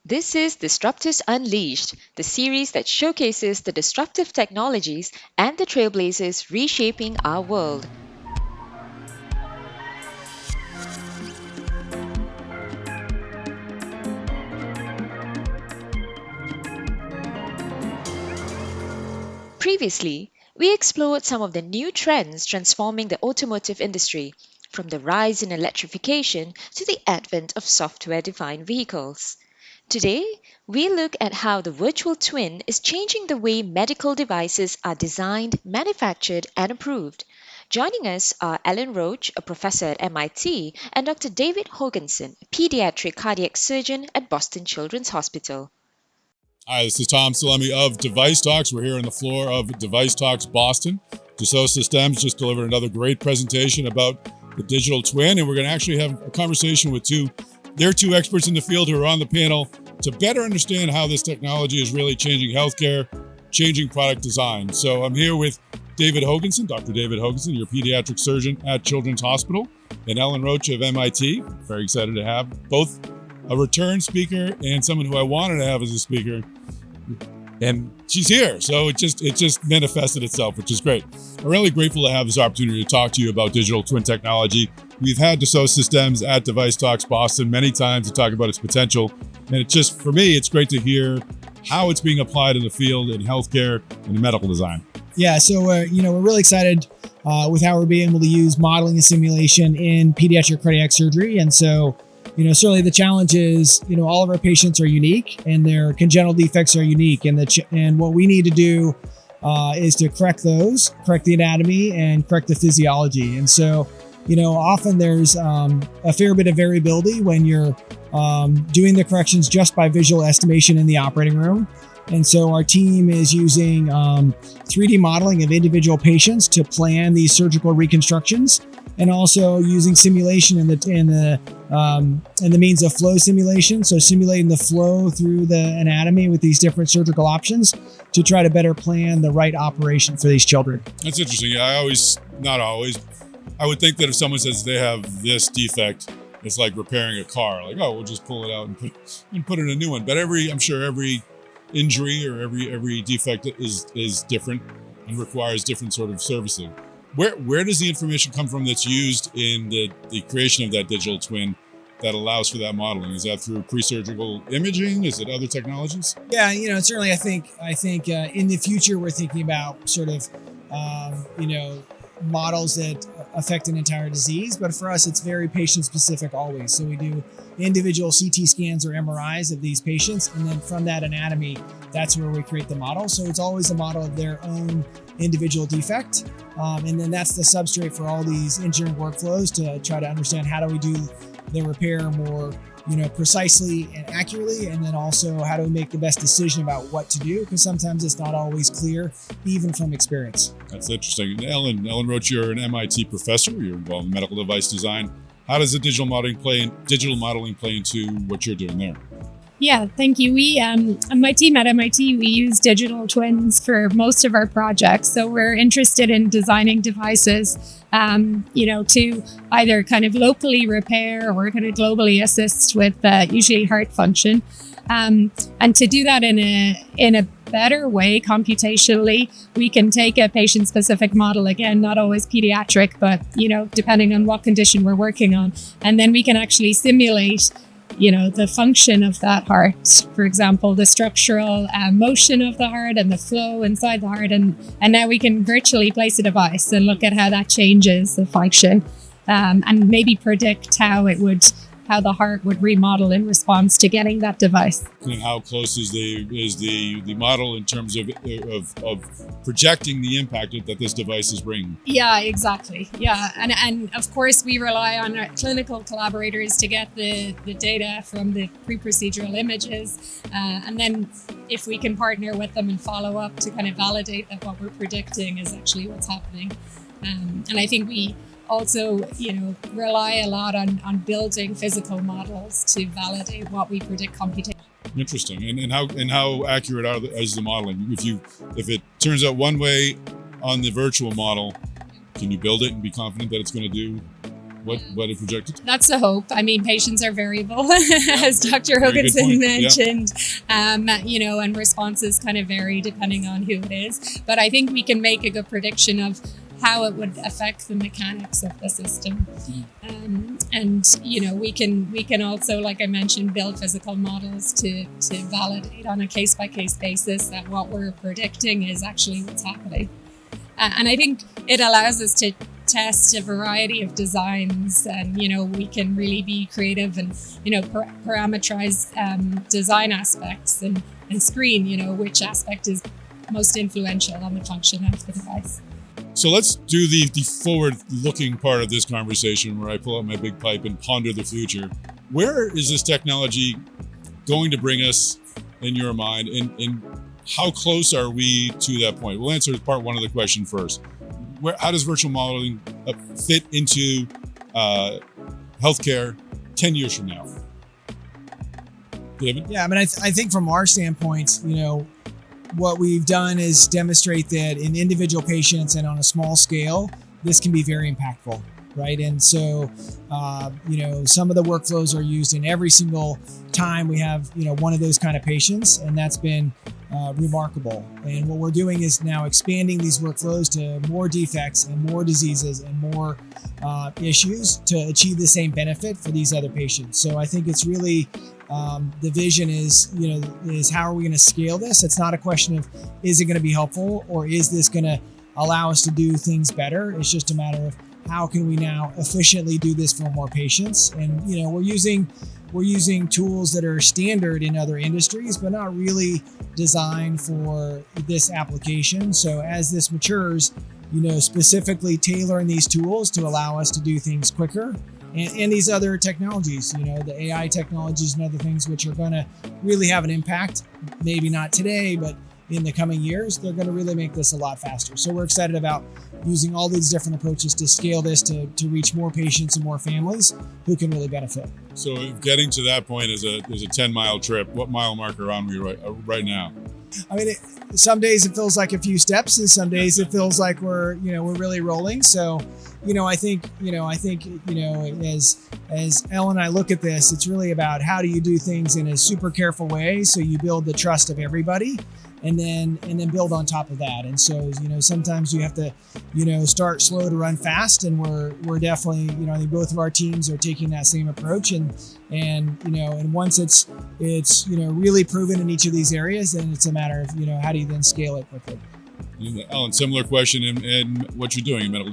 This is Disruptors Unleashed, the series that showcases the disruptive technologies and the trailblazers reshaping our world. Previously, we explored some of the new trends transforming the automotive industry, from the rise in electrification to the advent of software defined vehicles. Today, we look at how the virtual twin is changing the way medical devices are designed, manufactured, and approved. Joining us are Alan Roach, a professor at MIT, and Dr. David Hoganson, a pediatric cardiac surgeon at Boston Children's Hospital. Hi, this is Tom Salemi of Device Talks. We're here on the floor of Device Talks Boston. Dassault Systèmes just delivered another great presentation about the digital twin, and we're going to actually have a conversation with two experts in the field who are on the panel to better understand how this technology is really changing healthcare, changing product design. So I'm here with David Hoganson, Dr. David Hoganson, your pediatric surgeon at Children's Hospital, and Ellen Roach of MIT. Very excited to have both a return speaker and someone who I wanted to have as a speaker. And she's here, so it just manifested itself, which is great. I'm really grateful to have this opportunity to talk to you about digital twin technology. We've had Dassault Systèmes at Device Talks Boston many times to talk about its potential, and it just, for me, it's great to hear how it's being applied in the field in healthcare and in medical design. Yeah, so we're really excited with how we're being able to use modeling and simulation in pediatric cardiac surgery, and so. Certainly the challenge is, all of our patients are unique and their congenital defects are unique. And what we need to do is to correct the anatomy and correct the physiology. And so, often there's a fair bit of variability when you're doing the corrections just by visual estimation in the operating room. And so our team is using 3D modeling of individual patients to plan these surgical reconstructions, and also using simulation in the means of flow simulation. So simulating the flow through the anatomy with these different surgical options to try to better plan the right operation for these children. That's interesting. Yeah, not always. I would think that if someone says they have this defect, it's like repairing a car. Like, oh, we'll just pull it out and put in a new one. But I'm sure every injury or every defect is different and requires different sort of servicing. Where does the information come from that's used in the creation of that digital twin that allows for that modeling? Is that through pre-surgical imaging? Is it other technologies? Yeah, certainly I think in the future we're thinking about sort of models that affect an entire disease, but for us it's very patient specific always. So we do individual CT scans or MRIs of these patients, and then from that anatomy, that's where we create the model. So it's always a model of their own individual defect, and then that's the substrate for all these engineering workflows to try to understand how do we do the repair more precisely and accurately, and then also how do we make the best decision about what to do, because sometimes it's not always clear even from experience. That's interesting. And Ellen Roach, you're an MIT professor. You're involved in medical device design. How does the digital modeling play into what you're doing there? Yeah, thank you. We, my team at MIT, we use digital twins for most of our projects. So we're interested in designing devices, to either kind of locally repair or kind of globally assist with usually heart function. And to do that in a better way computationally, we can take a patient-specific model, again, not always pediatric, but, depending on what condition we're working on. And then we can actually simulate the function of that heart, for example, the structural motion of the heart and the flow inside the heart. And now we can virtually place a device and look at how that changes the function, and maybe predict how the heart would remodel in response to getting that device. And how close is the model in terms of projecting the impact that this device is bringing? Yeah, exactly. Yeah, and of course we rely on our clinical collaborators to get the data from the pre-procedural images, and then if we can partner with them and follow up to kind of validate that what we're predicting is actually what's happening. And I think we also, rely a lot on building physical models to validate what we predict computationally. Interesting. And how accurate is the modeling? If it turns out one way on the virtual model, can you build it and be confident that it's going to do what it projected? That's the hope. I mean, patients are variable, as Dr. Very good Hoganson point. mentioned, and responses kind of vary depending on who it is. But I think we can make a good prediction of how it would affect the mechanics of the system. We can also, like I mentioned, build physical models to validate on a case-by-case basis that what we're predicting is actually what's happening. And I think it allows us to test a variety of designs, and we can really be creative and parameterize design aspects and screen which aspect is most influential on the function of the device. So let's do the forward-looking part of this conversation, where I pull out my big pipe and ponder the future. Where is this technology going to bring us, in your mind, and how close are we to that point? We'll answer part one of the question first. How does virtual modeling fit into healthcare 10 years from now? David? Yeah, I mean, I think from our standpoint, what we've done is demonstrate that in individual patients and on a small scale, this can be very impactful, right? And so, some of the workflows are used in every single time we have, one of those kind of patients, and that's been remarkable. And what we're doing is now expanding these workflows to more defects and more diseases and more issues to achieve the same benefit for these other patients. So I think it's really the vision is how are we going to scale this? It's not a question of is it going to be helpful or is this going to allow us to do things better? It's just a matter of how can we now efficiently do this for more patients? And we're using tools that are standard in other industries, but not really designed for this application. So as this matures, specifically tailoring these tools to allow us to do things quicker. And these other technologies, the AI technologies and other things which are going to really have an impact, maybe not today, but in the coming years, they're going to really make this a lot faster. So we're excited about using all these different approaches to scale this to reach more patients and more families who can really benefit. So getting to that point is a 10-mile trip. What mile marker are we right now? I mean, some days it feels like a few steps, and some days it feels like we're really rolling. So, I think as Ellen and I look at this, it's really about how do you do things in a super careful way so you build the trust of everybody, and then build on top of that. And so, sometimes you have to, start slow to run fast, and we're definitely, I think both of our teams are taking that same approach, and once it's really proven in each of these areas, then it's a matter of, how do you then scale it quickly? Alan, similar question in what you're doing in medical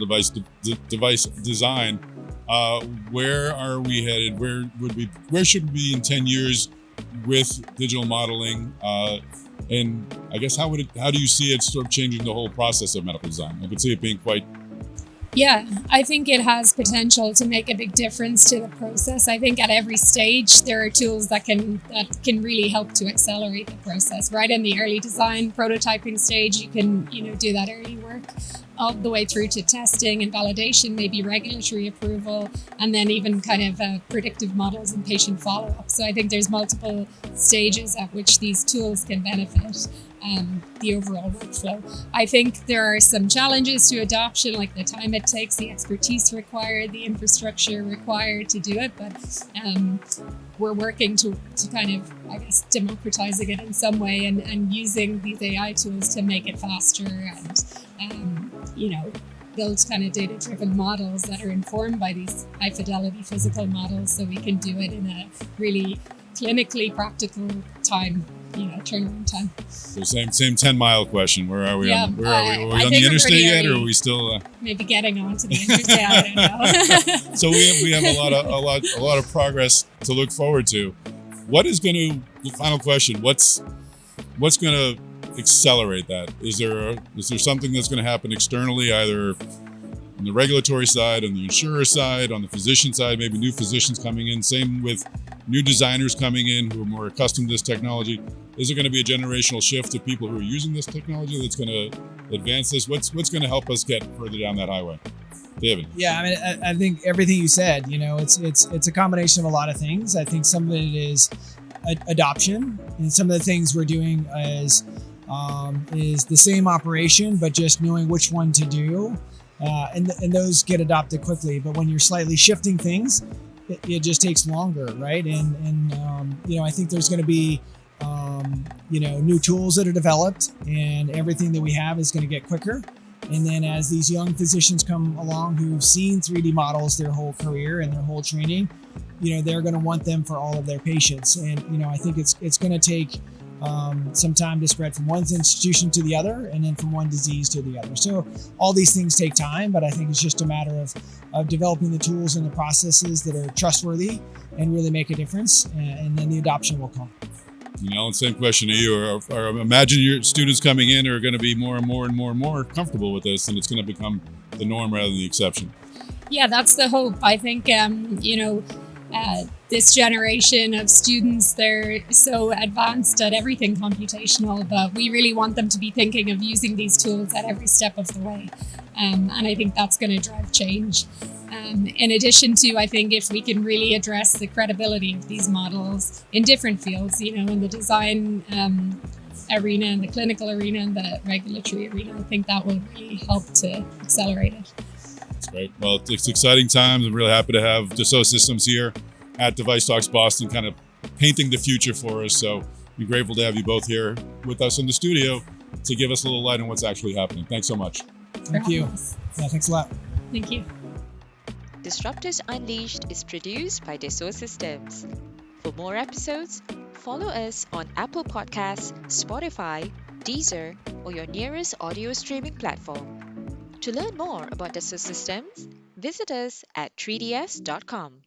device design. Where are we headed? Where should we be in 10 years with digital modeling? And I guess how do you see it sort of changing the whole process of medical design? I could see it being quite. Yeah, I think it has potential to make a big difference to the process. I think at every stage there are tools that can really help to accelerate the process. Right in the early design prototyping stage, you can do that early work all the way through to testing and validation, maybe regulatory approval, and then even kind of predictive models and patient follow-up. So I think there's multiple stages at which these tools can benefit the overall workflow. I think there are some challenges to adoption, like the time it takes, the expertise required, the infrastructure required to do it, but we're working to kind of, I guess, democratizing it in some way and using these AI tools to make it faster and build kind of data-driven models that are informed by these high-fidelity physical models, so we can do it in a really clinically practical time, turnaround time. So same 10-mile question. Where are we? Yeah, Are we on the interstate yet, or are we still? Maybe getting onto the interstate. I don't know. So we have a lot of progress to look forward to. The final question? What's going to accelerate that? Is there something that's going to happen externally, either on the regulatory side, on the insurer side, on the physician side, maybe new physicians coming in, same with new designers coming in who are more accustomed to this technology? Is there going to be a generational shift of people who are using this technology that's going to advance this? What's going to help us get further down that highway? David? Yeah, I mean, I think everything you said, it's a combination of a lot of things. I think some of it is adoption, and some of the things we're doing is the same operation, but just knowing which one to do. and those get adopted quickly. But when you're slightly shifting things, it just takes longer, right? And I think there's going to be new tools that are developed, and everything that we have is going to get quicker. And then as these young physicians come along who've seen 3D models their whole career and their whole training, they're going to want them for all of their patients. And I think it's going to take some time to spread from one institution to the other, and then from one disease to the other. So all these things take time, but I think it's just a matter of developing the tools and the processes that are trustworthy and really make a difference, and then the adoption will come. Same question to you. Or imagine your students coming in are going to be more and more and more and more comfortable with this, and it's going to become the norm rather than the exception. Yeah, that's the hope. I think, this generation of students, they're so advanced at everything computational, but we really want them to be thinking of using these tools at every step of the way. And I think that's going to drive change. In addition to, I think if we can really address the credibility of these models in different fields, in the design arena, and the clinical arena, and the regulatory arena, I think that will really help to accelerate it. That's great. Well, it's exciting times. I'm really happy to have Dassault Systems here at Device Talks Boston, kind of painting the future for us. So we're grateful to have you both here with us in the studio to give us a little light on what's actually happening. Thanks so much. Thank you. Yeah, thanks a lot. Thank you. Disruptors Unleashed is produced by Dassault Systems. For more episodes, follow us on Apple Podcasts, Spotify, Deezer, or your nearest audio streaming platform. To learn more about Dassault Systems, visit us at 3ds.com.